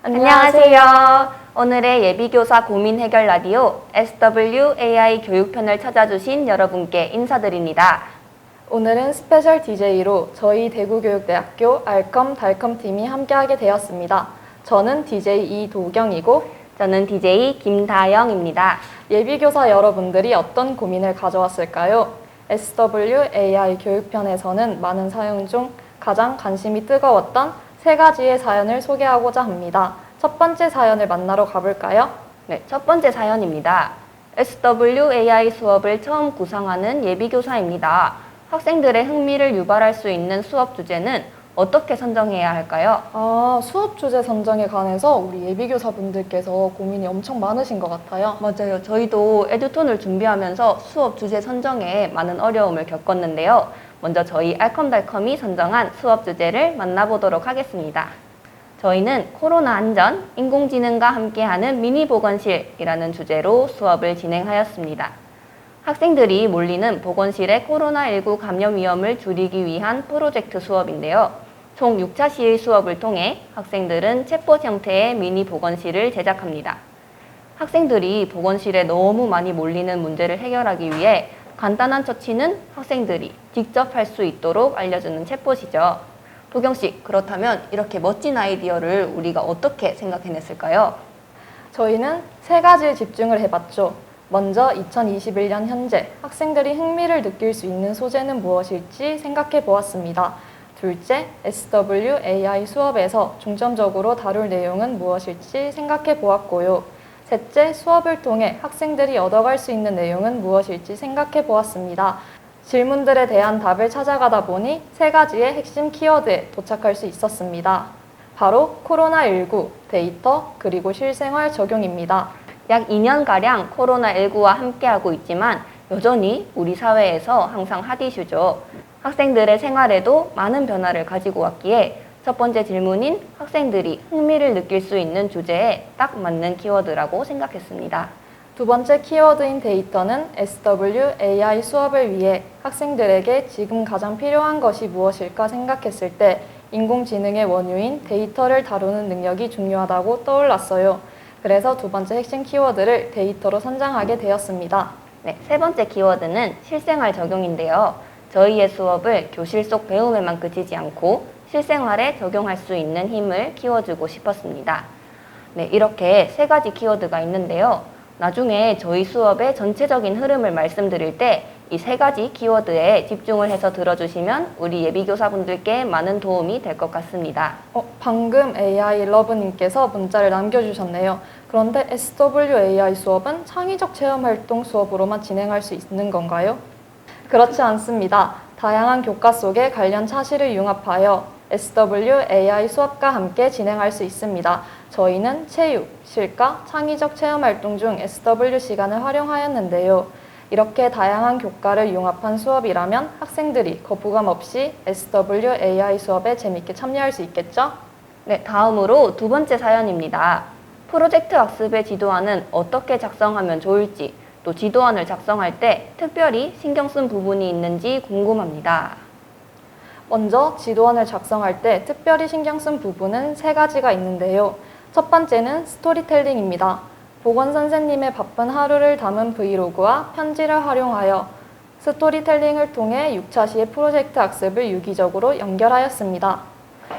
안녕하세요. 오늘의 예비교사 고민 해결 라디오 SWAI 교육편을 찾아주신 여러분께 인사드립니다. 오늘은 스페셜 DJ로 저희 대구교육대학교 알컴 달컴 팀이 함께하게 되었습니다. 저는 DJ 이도경이고 저는 DJ 김다영입니다. 예비교사 여러분들이 어떤 고민을 가져왔을까요? SWAI 교육편에서는 많은 사연 중 가장 관심이 뜨거웠던 3가지의 사연을 소개하고자 합니다. 첫 번째 사연을 만나러 가볼까요? 네, 첫 번째 사연입니다. SWAI 수업을 처음 구상하는 예비교사입니다. 학생들의 흥미를 유발할 수 있는 수업 주제는 어떻게 선정해야 할까요? 수업 주제 선정에 관해서 우리 예비교사분들께서 고민이 엄청 많으신 것 같아요. 맞아요. 저희도 에듀톤을 준비하면서 수업 주제 선정에 많은 어려움을 겪었는데요. 먼저 저희 알컴달컴이 선정한 수업 주제를 만나보도록 하겠습니다. 저희는 코로나 안전, 인공지능과 함께하는 미니 보건실이라는 주제로 수업을 진행하였습니다. 학생들이 몰리는 보건실의 코로나19 감염 위험을 줄이기 위한 프로젝트 수업인데요. 총 6차 시의 수업을 통해 학생들은 챗봇 형태의 미니 보건실을 제작합니다. 학생들이 보건실에 너무 많이 몰리는 문제를 해결하기 위해 간단한 처치는 학생들이 직접 할 수 있도록 알려주는 챗봇이죠. 도경씨, 그렇다면 이렇게 멋진 아이디어를 우리가 어떻게 생각해냈을까요? 저희는 3가지에 집중을 해봤죠. 먼저 2021년 현재 학생들이 흥미를 느낄 수 있는 소재는 무엇일지 생각해 보았습니다. 둘째, SWAI 수업에서 중점적으로 다룰 내용은 무엇일지 생각해 보았고요. 셋째, 수업을 통해 학생들이 얻어갈 수 있는 내용은 무엇일지 생각해 보았습니다. 질문들에 대한 답을 찾아가다 보니 3가지의 핵심 키워드에 도착할 수 있었습니다. 바로 코로나19, 데이터, 그리고 실생활 적용입니다. 약 2년가량 코로나19와 함께하고 있지만 여전히 우리 사회에서 항상 핫 이슈죠. 학생들의 생활에도 많은 변화를 가지고 왔기에 첫 번째 질문인 학생들이 흥미를 느낄 수 있는 주제에 딱 맞는 키워드라고 생각했습니다. 두 번째 키워드인 데이터는 SWAI 수업을 위해 학생들에게 지금 가장 필요한 것이 무엇일까 생각했을 때 인공지능의 원유인 데이터를 다루는 능력이 중요하다고 떠올랐어요. 그래서 두 번째 핵심 키워드를 데이터로 선정하게 되었습니다. 네, 세 번째 키워드는 실생활 적용인데요. 저희의 수업을 교실 속 배움에만 그치지 않고 실생활에 적용할 수 있는 힘을 키워주고 싶었습니다. 네, 이렇게 3가지 키워드가 있는데요. 나중에 저희 수업의 전체적인 흐름을 말씀드릴 때 이 3가지 키워드에 집중을 해서 들어주시면 우리 예비교사분들께 많은 도움이 될 것 같습니다. 방금 AI 러브님께서 문자를 남겨주셨네요. 그런데 SWAI 수업은 창의적 체험활동 수업으로만 진행할 수 있는 건가요? 그렇지 않습니다. 다양한 교과 속에 관련 차시를 융합하여 SWAI 수업과 함께 진행할 수 있습니다. 저희는 체육, 실가, 창의적 체험활동 중 SW 시간을 활용하였는데요. 이렇게 다양한 교과를 융합한 수업이라면 학생들이 거부감 없이 SWAI 수업에 재밌게 참여할 수 있겠죠? 네, 다음으로 두 번째 사연입니다. 프로젝트 학습의 지도안은 어떻게 작성하면 좋을지, 또 지도안을 작성할 때 특별히 신경 쓴 부분이 있는지 궁금합니다. 먼저 지도안을 작성할 때 특별히 신경 쓴 부분은 3가지가 있는데요. 첫 번째는 스토리텔링입니다. 보건선생님의 바쁜 하루를 담은 브이로그와 편지를 활용하여 스토리텔링을 통해 6차 시의 프로젝트 학습을 유기적으로 연결하였습니다.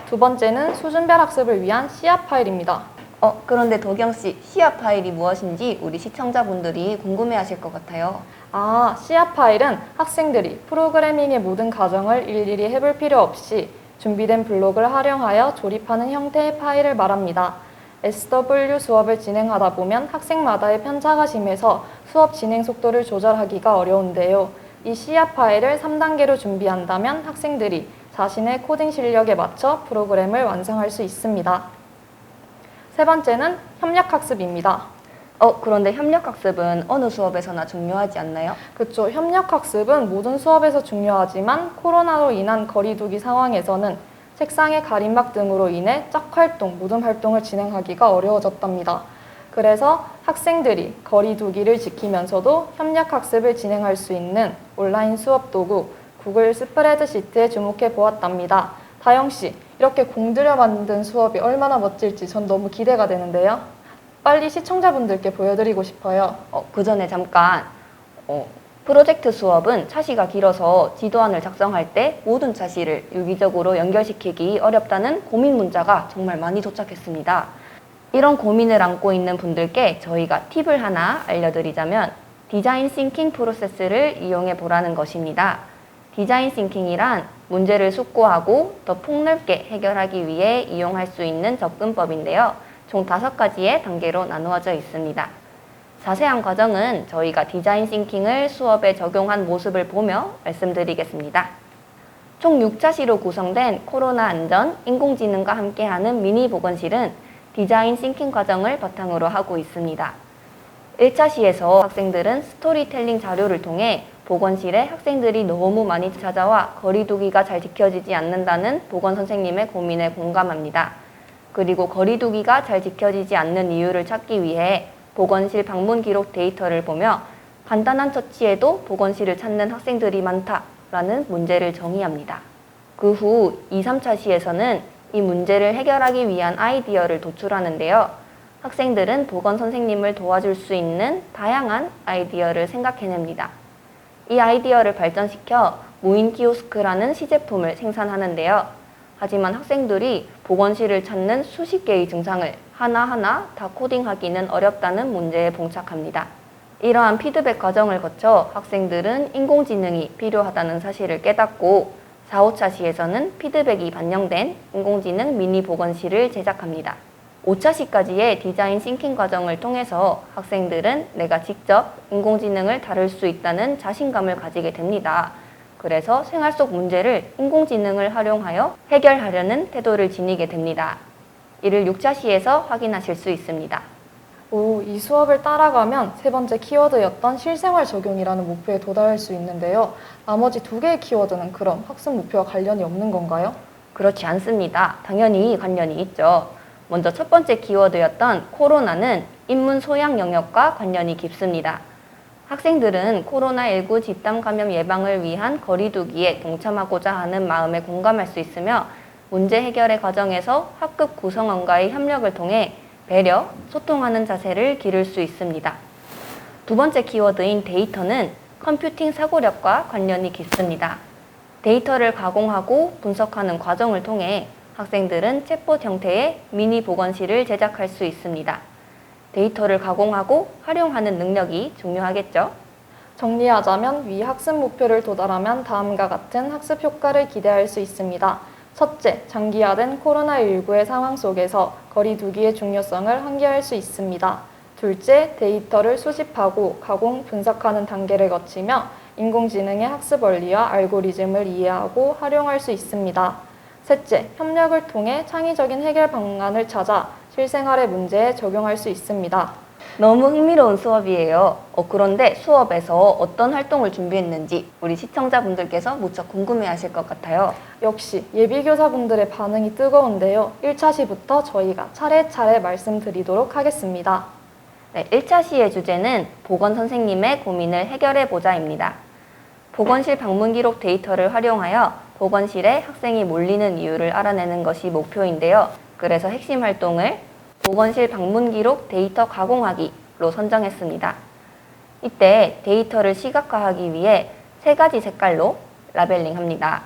두 번째는 수준별 학습을 위한 씨앗 파일입니다. 그런데 도경씨, 씨앗 파일이 무엇인지 우리 시청자분들이 궁금해하실 것 같아요. 씨앗 파일은 학생들이 프로그래밍의 모든 과정을 일일이 해볼 필요 없이 준비된 블록을 활용하여 조립하는 형태의 파일을 말합니다. SW 수업을 진행하다 보면 학생마다의 편차가 심해서 수업 진행 속도를 조절하기가 어려운데요. 이 씨앗 파일을 3단계로 준비한다면 학생들이 자신의 코딩 실력에 맞춰 프로그램을 완성할 수 있습니다. 세 번째는 협력학습입니다. 그런데 협력학습은 어느 수업에서나 중요하지 않나요? 그렇죠. 협력학습은 모든 수업에서 중요하지만 코로나로 인한 거리두기 상황에서는 책상의 가림막 등으로 인해 짝활동, 모든 활동을 진행하기가 어려워졌답니다. 그래서 학생들이 거리두기를 지키면서도 협력학습을 진행할 수 있는 온라인 수업 도구 구글 스프레드시트에 주목해 보았답니다. 다영씨, 이렇게 공들여 만든 수업이 얼마나 멋질지 전 너무 기대가 되는데요. 빨리 시청자분들께 보여드리고 싶어요. 그 전에 잠깐 프로젝트 수업은 차시가 길어서 지도안을 작성할 때 모든 차시를 유기적으로 연결시키기 어렵다는 고민 문자가 정말 많이 도착했습니다. 이런 고민을 안고 있는 분들께 저희가 팁을 하나 알려드리자면 디자인 싱킹 프로세스를 이용해 보라는 것입니다. 디자인 싱킹이란 문제를 숙고하고 더 폭넓게 해결하기 위해 이용할 수 있는 접근법인데요. 총 5가지의 단계로 나누어져 있습니다. 자세한 과정은 저희가 디자인 싱킹을 수업에 적용한 모습을 보며 말씀드리겠습니다. 총 6차시로 구성된 코로나 안전, 인공지능과 함께하는 미니 보건실은 디자인 싱킹 과정을 바탕으로 하고 있습니다. 1차시에서 학생들은 스토리텔링 자료를 통해 보건실에 학생들이 너무 많이 찾아와 거리두기가 잘 지켜지지 않는다는 보건 선생님의 고민에 공감합니다. 그리고 거리두기가 잘 지켜지지 않는 이유를 찾기 위해 보건실 방문 기록 데이터를 보며 간단한 처치에도 보건실을 찾는 학생들이 많다라는 문제를 정의합니다. 그 후 2, 3차시에서는 이 문제를 해결하기 위한 아이디어를 도출하는데요. 학생들은 보건 선생님을 도와줄 수 있는 다양한 아이디어를 생각해냅니다. 이 아이디어를 발전시켜 무인 키오스크라는 시제품을 생산하는데요. 하지만 학생들이 보건실을 찾는 수십 개의 증상을 하나하나 다 코딩하기는 어렵다는 문제에 봉착합니다. 이러한 피드백 과정을 거쳐 학생들은 인공지능이 필요하다는 사실을 깨닫고 4, 5차시에서는 피드백이 반영된 인공지능 미니 보건실을 제작합니다. 5차시까지의 디자인 싱킹 과정을 통해서 학생들은 내가 직접 인공지능을 다룰 수 있다는 자신감을 가지게 됩니다. 그래서 생활 속 문제를 인공지능을 활용하여 해결하려는 태도를 지니게 됩니다. 이를 6차시에서 확인하실 수 있습니다. 이 수업을 따라가면 3번째 키워드였던 실생활 적용이라는 목표에 도달할 수 있는데요. 나머지 2개의 키워드는 그럼 학습 목표와 관련이 없는 건가요? 그렇지 않습니다. 당연히 관련이 있죠. 먼저 첫 번째 키워드였던 코로나는 인문 소양 영역과 관련이 깊습니다. 학생들은 코로나19 집단 감염 예방을 위한 거리두기에 동참하고자 하는 마음에 공감할 수 있으며 문제 해결의 과정에서 학급 구성원과의 협력을 통해 배려, 소통하는 자세를 기를 수 있습니다. 두 번째 키워드인 데이터는 컴퓨팅 사고력과 관련이 깊습니다. 데이터를 가공하고 분석하는 과정을 통해 학생들은 챗봇 형태의 미니 보건실을 제작할 수 있습니다. 데이터를 가공하고 활용하는 능력이 중요하겠죠? 정리하자면 위 학습 목표를 도달하면 다음과 같은 학습 효과를 기대할 수 있습니다. 첫째, 장기화된 코로나19의 상황 속에서 거리두기의 중요성을 환기할 수 있습니다. 둘째, 데이터를 수집하고 가공, 분석하는 단계를 거치며 인공지능의 학습 원리와 알고리즘을 이해하고 활용할 수 있습니다. 셋째, 협력을 통해 창의적인 해결 방안을 찾아 실생활의 문제에 적용할 수 있습니다. 너무 흥미로운 수업이에요. 그런데 수업에서 어떤 활동을 준비했는지 우리 시청자분들께서 무척 궁금해하실 것 같아요. 역시 예비교사분들의 반응이 뜨거운데요. 1차시부터 저희가 차례차례 말씀드리도록 하겠습니다. 네, 1차시의 주제는 보건 선생님의 고민을 해결해보자입니다. 보건실 방문 기록 데이터를 활용하여 보건실에 학생이 몰리는 이유를 알아내는 것이 목표인데요. 그래서 핵심 활동을 보건실 방문 기록 데이터 가공하기로 선정했습니다. 이때 데이터를 시각화하기 위해 3가지 색깔로 라벨링합니다.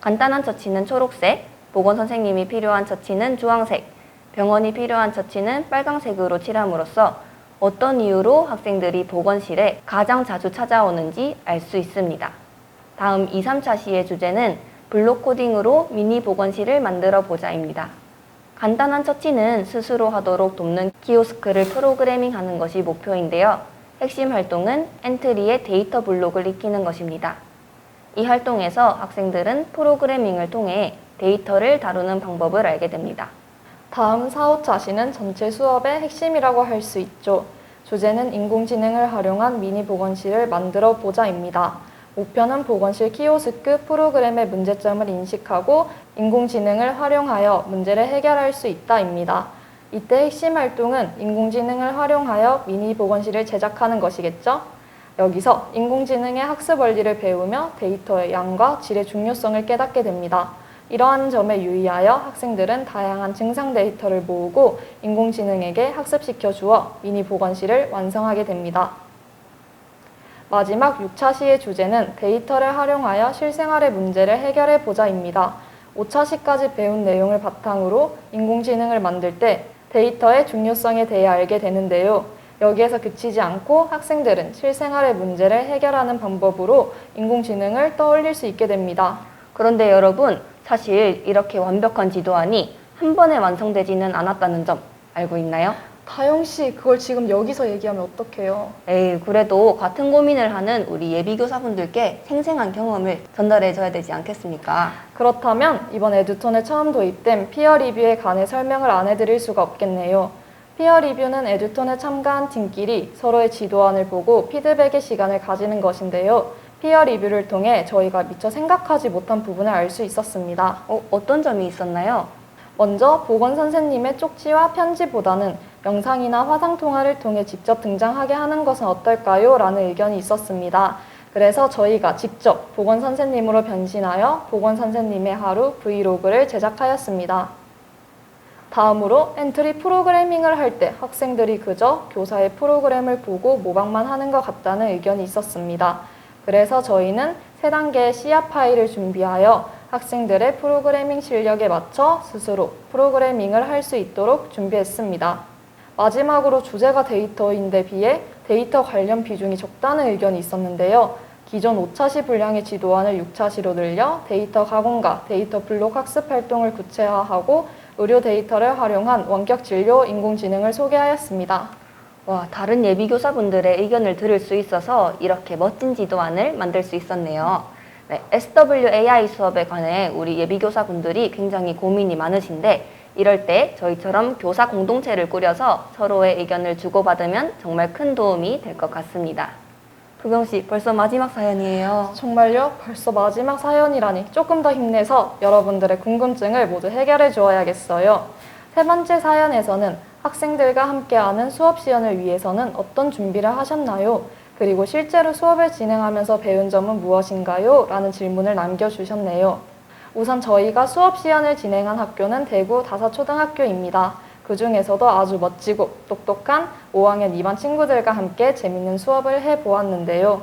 간단한 처치는 초록색, 보건 선생님이 필요한 처치는 주황색, 병원이 필요한 처치는 빨강색으로 칠함으로써 어떤 이유로 학생들이 보건실에 가장 자주 찾아오는지 알 수 있습니다. 다음 2, 3차시의 주제는 블록 코딩으로 미니 보건실을 만들어 보자입니다. 간단한 처치는 스스로 하도록 돕는 키오스크를 프로그래밍하는 것이 목표인데요. 핵심 활동은 엔트리의 데이터 블록을 익히는 것입니다. 이 활동에서 학생들은 프로그래밍을 통해 데이터를 다루는 방법을 알게 됩니다. 다음 4, 5차시는 전체 수업의 핵심이라고 할 수 있죠. 주제는 인공지능을 활용한 미니 보건실을 만들어 보자입니다. 목표는 보건실 키오스크 프로그램의 문제점을 인식하고 인공지능을 활용하여 문제를 해결할 수 있다입니다. 이때 핵심 활동은 인공지능을 활용하여 미니 보건실을 제작하는 것이겠죠? 여기서 인공지능의 학습 원리를 배우며 데이터의 양과 질의 중요성을 깨닫게 됩니다. 이러한 점에 유의하여 학생들은 다양한 증상 데이터를 모으고 인공지능에게 학습시켜 주어 미니 보건실을 완성하게 됩니다. 마지막 6차 시의 주제는 데이터를 활용하여 실생활의 문제를 해결해 보자입니다. 5차 시까지 배운 내용을 바탕으로 인공지능을 만들 때 데이터의 중요성에 대해 알게 되는데요. 여기에서 그치지 않고 학생들은 실생활의 문제를 해결하는 방법으로 인공지능을 떠올릴 수 있게 됩니다. 그런데 여러분, 사실 이렇게 완벽한 지도안이 한 번에 완성되지는 않았다는 점 알고 있나요? 다영씨, 그걸 지금 여기서 얘기하면 어떡해요? 에이, 그래도 같은 고민을 하는 우리 예비교사분들께 생생한 경험을 전달해줘야 되지 않겠습니까? 그렇다면 이번 에듀톤에 처음 도입된 피어 리뷰에 관해 설명을 안 해드릴 수가 없겠네요. 피어 리뷰는 에듀톤에 참가한 팀끼리 서로의 지도안을 보고 피드백의 시간을 가지는 것인데요. 피어 리뷰를 통해 저희가 미처 생각하지 못한 부분을 알 수 있었습니다. 어떤 점이 있었나요? 먼저 보건 선생님의 쪽지와 편지보다는 영상이나 화상통화를 통해 직접 등장하게 하는 것은 어떨까요? 라는 의견이 있었습니다. 그래서 저희가 직접 보건 선생님으로 변신하여 보건 선생님의 하루 브이로그를 제작하였습니다. 다음으로 엔트리 프로그래밍을 할 때 학생들이 그저 교사의 프로그램을 보고 모방만 하는 것 같다는 의견이 있었습니다. 그래서 저희는 3단계의 씨앗 파일을 준비하여 학생들의 프로그래밍 실력에 맞춰 스스로 프로그래밍을 할 수 있도록 준비했습니다. 마지막으로 주제가 데이터인데 비해 데이터 관련 비중이 적다는 의견이 있었는데요. 기존 5차시 분량의 지도안을 6차시로 늘려 데이터 가공과 데이터 블록 학습 활동을 구체화하고 의료 데이터를 활용한 원격 진료 인공지능을 소개하였습니다. 와, 다른 예비교사분들의 의견을 들을 수 있어서 이렇게 멋진 지도안을 만들 수 있었네요. 네, SWAI 수업에 관해 우리 예비교사분들이 굉장히 고민이 많으신데 이럴 때 저희처럼 교사 공동체를 꾸려서 서로의 의견을 주고받으면 정말 큰 도움이 될 것 같습니다. 도경씨, 벌써 마지막 사연이에요. 정말요? 벌써 마지막 사연이라니. 조금 더 힘내서 여러분들의 궁금증을 모두 해결해 주어야겠어요. 3번째 사연에서는 학생들과 함께하는 수업 시연을 위해서는 어떤 준비를 하셨나요? 그리고 실제로 수업을 진행하면서 배운 점은 무엇인가요? 라는 질문을 남겨주셨네요. 우선 저희가 수업 시연을 진행한 학교는 대구 다사초등학교입니다. 그 중에서도 아주 멋지고 똑똑한 5학년 2반 친구들과 함께 재밌는 수업을 해보았는데요.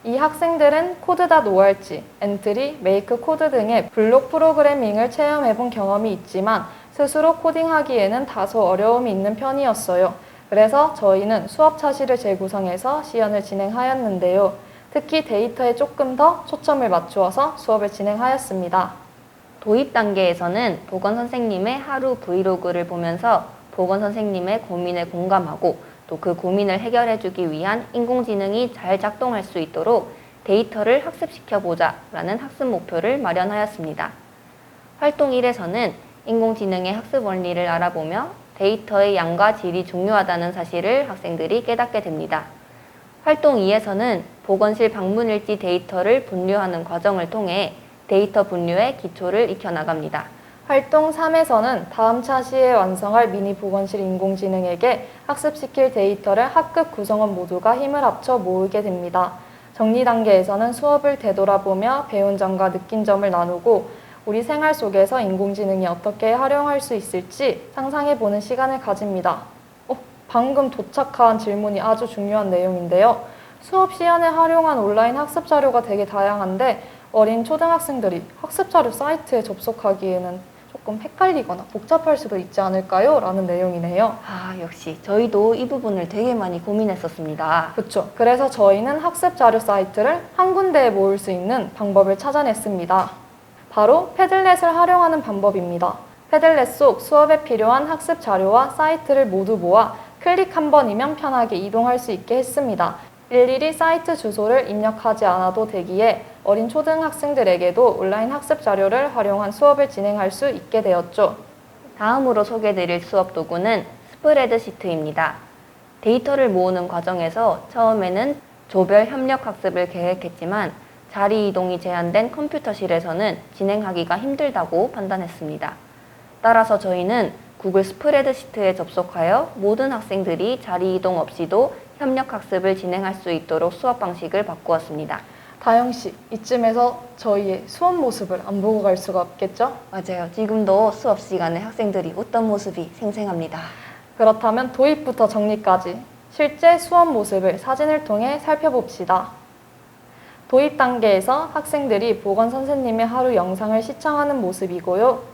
이 학생들은 코드.org, 엔트리, 메이크 코드 등의 블록 프로그래밍을 체험해본 경험이 있지만 스스로 코딩하기에는 다소 어려움이 있는 편이었어요. 그래서 저희는 수업 차시를 재구성해서 시연을 진행하였는데요. 특히 데이터에 조금 더 초점을 맞추어서 수업을 진행하였습니다. 도입 단계에서는 보건 선생님의 하루 브이로그를 보면서 보건 선생님의 고민에 공감하고 또 그 고민을 해결해주기 위한 인공지능이 잘 작동할 수 있도록 데이터를 학습시켜보자 라는 학습 목표를 마련하였습니다. 활동 1에서는 인공지능의 학습 원리를 알아보며 데이터의 양과 질이 중요하다는 사실을 학생들이 깨닫게 됩니다. 활동 2에서는 보건실 방문일지 데이터를 분류하는 과정을 통해 데이터 분류의 기초를 익혀나갑니다. 활동 3에서는 다음 차시에 완성할 미니 보건실 인공지능에게 학습시킬 데이터를 학급 구성원 모두가 힘을 합쳐 모으게 됩니다. 정리 단계에서는 수업을 되돌아보며 배운 점과 느낀 점을 나누고 우리 생활 속에서 인공지능이 어떻게 활용할 수 있을지 상상해보는 시간을 가집니다. 방금 도착한 질문이 아주 중요한 내용인데요. 수업 시연에 활용한 온라인 학습 자료가 되게 다양한데 어린 초등학생들이 학습 자료 사이트에 접속하기에는 조금 헷갈리거나 복잡할 수도 있지 않을까요? 라는 내용이네요. 역시 저희도 이 부분을 되게 많이 고민했었습니다. 그렇죠. 그래서 저희는 학습 자료 사이트를 한 군데에 모을 수 있는 방법을 찾아냈습니다. 바로 패들렛을 활용하는 방법입니다. 패들렛 속 수업에 필요한 학습 자료와 사이트를 모두 모아 클릭 한 번이면 편하게 이동할 수 있게 했습니다. 일일이 사이트 주소를 입력하지 않아도 되기에 어린 초등학생들에게도 온라인 학습 자료를 활용한 수업을 진행할 수 있게 되었죠. 다음으로 소개해드릴 수업 도구는 스프레드시트입니다. 데이터를 모으는 과정에서 처음에는 조별 협력 학습을 계획했지만 자리 이동이 제한된 컴퓨터실에서는 진행하기가 힘들다고 판단했습니다. 따라서 저희는 구글 스프레드시트에 접속하여 모든 학생들이 자리 이동 없이도 협력 학습을 진행할 수 있도록 수업 방식을 바꾸었습니다. 다영 씨, 이쯤에서 저희의 수업 모습을 안 보고 갈 수가 없겠죠? 맞아요. 지금도 수업 시간에 학생들이 웃던 모습이 생생합니다. 그렇다면 도입부터 정리까지 실제 수업 모습을 사진을 통해 살펴봅시다. 도입 단계에서 학생들이 보건 선생님의 하루 영상을 시청하는 모습이고요.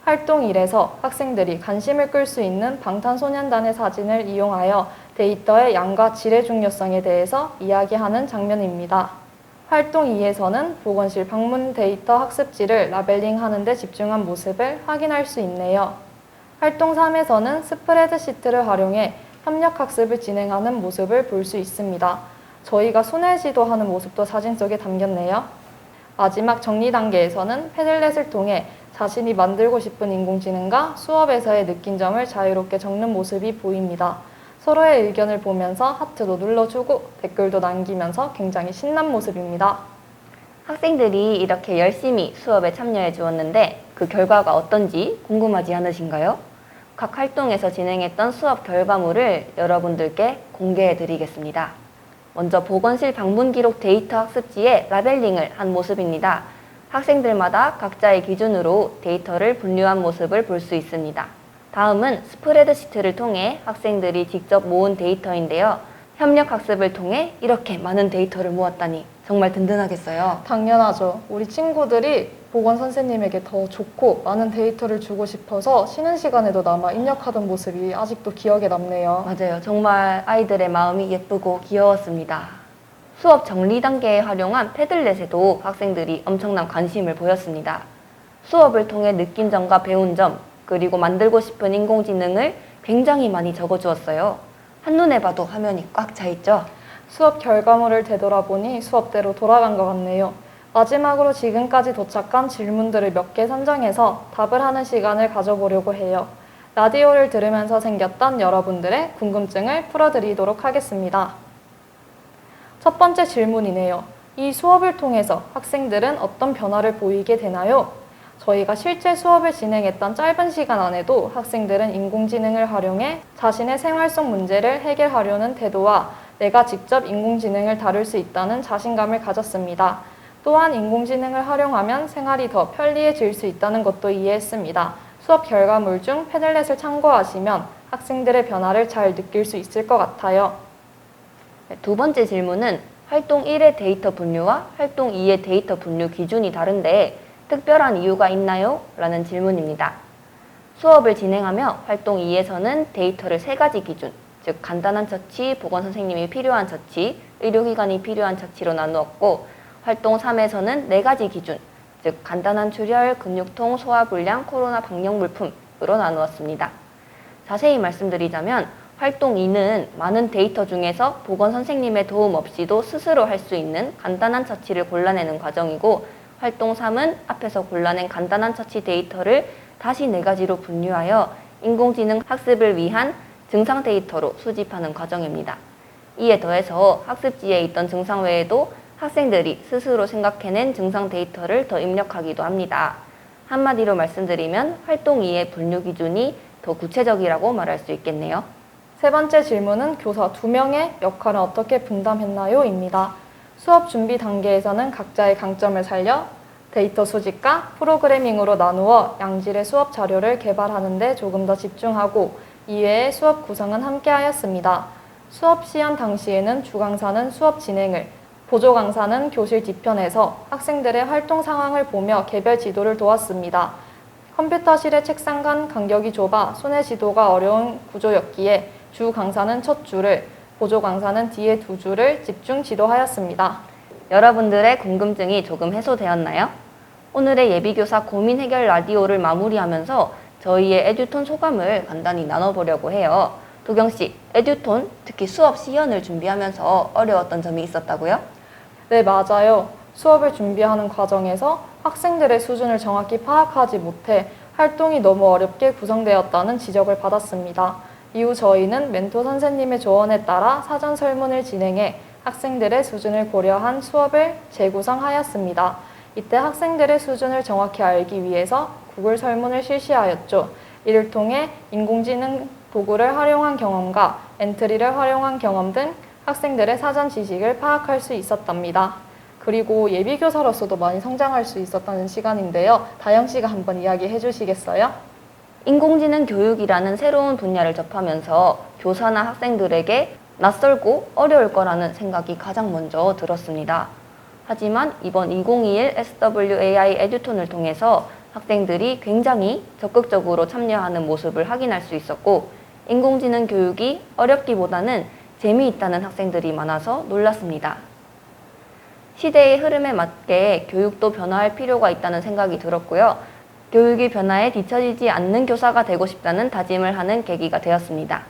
활동 1에서 학생들이 관심을 끌 수 있는 방탄소년단의 사진을 이용하여 데이터의 양과 질의 중요성에 대해서 이야기하는 장면입니다. 활동 2에서는 보건실 방문 데이터 학습지를 라벨링하는 데 집중한 모습을 확인할 수 있네요. 활동 3에서는 스프레드시트를 활용해 협력학습을 진행하는 모습을 볼 수 있습니다. 저희가 손해 지도하는 모습도 사진 속에 담겼네요. 마지막 정리 단계에서는 패들렛을 통해 자신이 만들고 싶은 인공지능과 수업에서의 느낀 점을 자유롭게 적는 모습이 보입니다. 서로의 의견을 보면서 하트도 눌러주고 댓글도 남기면서 굉장히 신난 모습입니다. 학생들이 이렇게 열심히 수업에 참여해 주었는데 그 결과가 어떤지 궁금하지 않으신가요? 각 활동에서 진행했던 수업 결과물을 여러분들께 공개해 드리겠습니다. 먼저 보건실 방문 기록 데이터 학습지에 라벨링을 한 모습입니다. 학생들마다 각자의 기준으로 데이터를 분류한 모습을 볼 수 있습니다. 다음은 스프레드시트를 통해 학생들이 직접 모은 데이터인데요. 협력학습을 통해 이렇게 많은 데이터를 모았다니 정말 든든하겠어요. 당연하죠. 우리 친구들이 보건 선생님에게 더 좋고 많은 데이터를 주고 싶어서 쉬는 시간에도 남아 입력하던 모습이 아직도 기억에 남네요. 맞아요. 정말 아이들의 마음이 예쁘고 귀여웠습니다. 수업 정리 단계에 활용한 패들렛에도 학생들이 엄청난 관심을 보였습니다. 수업을 통해 느낀 점과 배운 점, 그리고 만들고 싶은 인공지능을 굉장히 많이 적어주었어요. 한눈에 봐도 화면이 꽉 차 있죠? 수업 결과물을 되돌아보니 수업대로 돌아간 것 같네요. 마지막으로 지금까지 도착한 질문들을 몇 개 선정해서 답을 하는 시간을 가져보려고 해요. 라디오를 들으면서 생겼던 여러분들의 궁금증을 풀어드리도록 하겠습니다. 첫 번째 질문이네요. 이 수업을 통해서 학생들은 어떤 변화를 보이게 되나요? 저희가 실제 수업을 진행했던 짧은 시간 안에도 학생들은 인공지능을 활용해 자신의 생활 속 문제를 해결하려는 태도와 내가 직접 인공지능을 다룰 수 있다는 자신감을 가졌습니다. 또한 인공지능을 활용하면 생활이 더 편리해질 수 있다는 것도 이해했습니다. 수업 결과물 중 패들렛을 참고하시면 학생들의 변화를 잘 느낄 수 있을 것 같아요. 두 번째 질문은 활동 1의 데이터 분류와 활동 2의 데이터 분류 기준이 다른데 특별한 이유가 있나요? 라는 질문입니다. 수업을 진행하며 활동 2에서는 데이터를 3가지 기준, 즉 간단한 처치, 보건 선생님이 필요한 처치, 의료기관이 필요한 처치로 나누었고 활동 3에서는 4가지 기준, 즉 간단한 출혈, 근육통, 소화불량, 코로나 방역 물품으로 나누었습니다. 자세히 말씀드리자면 활동 2는 많은 데이터 중에서 보건 선생님의 도움 없이도 스스로 할 수 있는 간단한 처치를 골라내는 과정이고 활동 3은 앞에서 골라낸 간단한 처치 데이터를 다시 4가지로 분류하여 인공지능 학습을 위한 증상 데이터로 수집하는 과정입니다. 이에 더해서 학습지에 있던 증상 외에도 학생들이 스스로 생각해낸 증상 데이터를 더 입력하기도 합니다. 한마디로 말씀드리면 활동 2의 분류 기준이 더 구체적이라고 말할 수 있겠네요. 세 번째 질문은 교사 2명의 역할은 어떻게 분담했나요? 입니다. 수업 준비 단계에서는 각자의 강점을 살려 데이터 수집과 프로그래밍으로 나누어 양질의 수업 자료를 개발하는 데 조금 더 집중하고 이외의 수업 구성은 함께 하였습니다. 수업 시연 당시에는 주강사는 수업 진행을, 보조 강사는 교실 뒤편에서 학생들의 활동 상황을 보며 개별 지도를 도왔습니다. 컴퓨터실의 책상 간 간격이 좁아 손의 지도가 어려운 구조였기에 주 강사는 첫 줄을, 보조 강사는 뒤에 2줄을 집중 지도하였습니다. 여러분들의 궁금증이 조금 해소되었나요? 오늘의 예비교사 고민 해결 라디오를 마무리하면서 저희의 에듀톤 소감을 간단히 나눠보려고 해요. 도경씨, 에듀톤, 특히 수업 시연을 준비하면서 어려웠던 점이 있었다고요? 네, 맞아요. 수업을 준비하는 과정에서 학생들의 수준을 정확히 파악하지 못해 활동이 너무 어렵게 구성되었다는 지적을 받았습니다. 이후 저희는 멘토 선생님의 조언에 따라 사전 설문을 진행해 학생들의 수준을 고려한 수업을 재구성하였습니다. 이때 학생들의 수준을 정확히 알기 위해서 구글 설문을 실시하였죠. 이를 통해 인공지능 도구를 활용한 경험과 엔트리를 활용한 경험 등 학생들의 사전 지식을 파악할 수 있었답니다. 그리고 예비교사로서도 많이 성장할 수 있었다는 시간인데요. 다영 씨가 한번 이야기해 주시겠어요? 인공지능 교육이라는 새로운 분야를 접하면서 교사나 학생들에게 낯설고 어려울 거라는 생각이 가장 먼저 들었습니다. 하지만 이번 2021 SWAI 에듀톤을 통해서 학생들이 굉장히 적극적으로 참여하는 모습을 확인할 수 있었고, 인공지능 교육이 어렵기보다는 재미있다는 학생들이 많아서 놀랐습니다. 시대의 흐름에 맞게 교육도 변화할 필요가 있다는 생각이 들었고요. 교육의 변화에 뒤처지지 않는 교사가 되고 싶다는 다짐을 하는 계기가 되었습니다.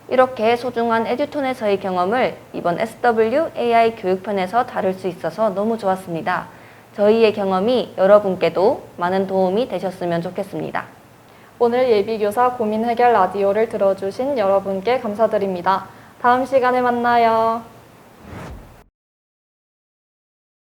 이렇게 소중한 에듀톤에서의 경험을 이번 SWAI 교육편에서 다룰 수 있어서 너무 좋았습니다. 저희의 경험이 여러분께도 많은 도움이 되셨으면 좋겠습니다. 오늘 예비교사 고민 해결 라디오를 들어주신 여러분께 감사드립니다. 다음 시간에 만나요.